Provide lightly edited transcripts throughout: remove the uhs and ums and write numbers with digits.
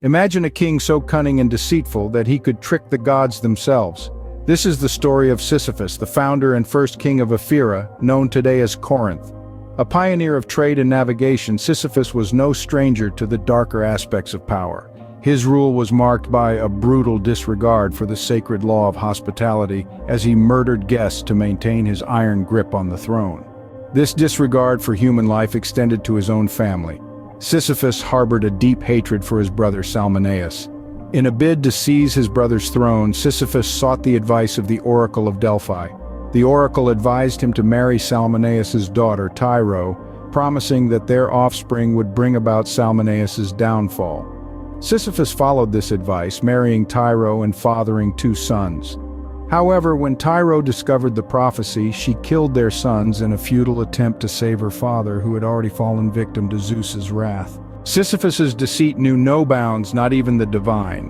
Imagine a king so cunning and deceitful that he could trick the gods themselves. This is the story of Sisyphus, the founder and first king of Ephyra, known today as Corinth. A pioneer of trade and navigation, Sisyphus was no stranger to the darker aspects of power. His rule was marked by a brutal disregard for the sacred law of hospitality as he murdered guests to maintain his iron grip on the throne. This disregard for human life extended to his own family. Sisyphus harbored a deep hatred for his brother Salmoneus. In a bid to seize his brother's throne, Sisyphus sought the advice of the Oracle of Delphi. The oracle advised him to marry Salmoneus's daughter, Tyro, promising that their offspring would bring about Salmoneus's downfall. Sisyphus followed this advice, marrying Tyro and fathering 2 sons. However, when Tyro discovered the prophecy, she killed their sons in a futile attempt to save her father, who had already fallen victim to Zeus's wrath. Sisyphus's deceit knew no bounds, not even the divine.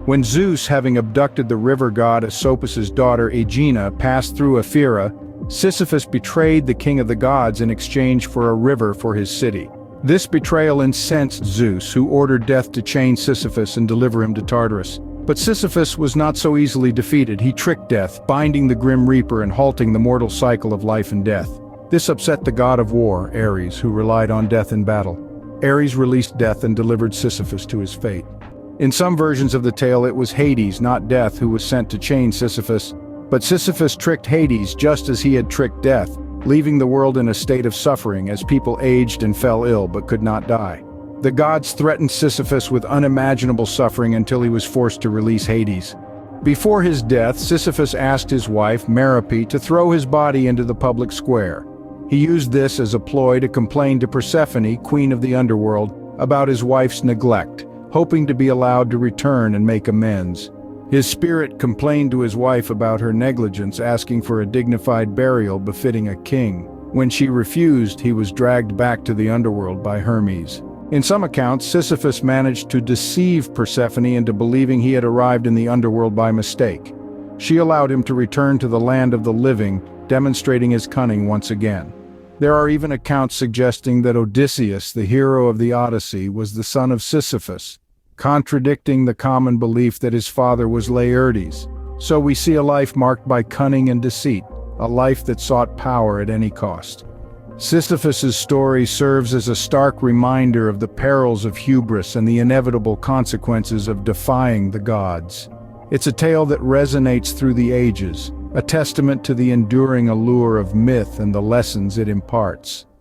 When Zeus, having abducted the river god Asopus's daughter Aegina, passed through Ephyra, Sisyphus betrayed the king of the gods in exchange for a river for his city. This betrayal incensed Zeus, who ordered death to chain Sisyphus and deliver him to Tartarus. But Sisyphus was not so easily defeated. He tricked death, binding the grim reaper and halting the mortal cycle of life and death. This upset the god of war, Ares, who relied on death in battle. Ares released death and delivered Sisyphus to his fate. In some versions of the tale, it was Hades, not death, who was sent to chain Sisyphus. But Sisyphus tricked Hades just as he had tricked death, leaving the world in a state of suffering as people aged and fell ill but could not die. The gods threatened Sisyphus with unimaginable suffering until he was forced to release Hades. Before his death, Sisyphus asked his wife, Merope, to throw his body into the public square. He used this as a ploy to complain to Persephone, queen of the underworld, about his wife's neglect, hoping to be allowed to return and make amends. His spirit complained to his wife about her negligence, asking for a dignified burial befitting a king. When she refused, he was dragged back to the underworld by Hermes. In some accounts, Sisyphus managed to deceive Persephone into believing he had arrived in the underworld by mistake. She allowed him to return to the land of the living, demonstrating his cunning once again. There are even accounts suggesting that Odysseus, the hero of the Odyssey, was the son of Sisyphus, contradicting the common belief that his father was Laertes. So we see a life marked by cunning and deceit, a life that sought power at any cost. Sisyphus's story serves as a stark reminder of the perils of hubris and the inevitable consequences of defying the gods. It's a tale that resonates through the ages, a testament to the enduring allure of myth and the lessons it imparts.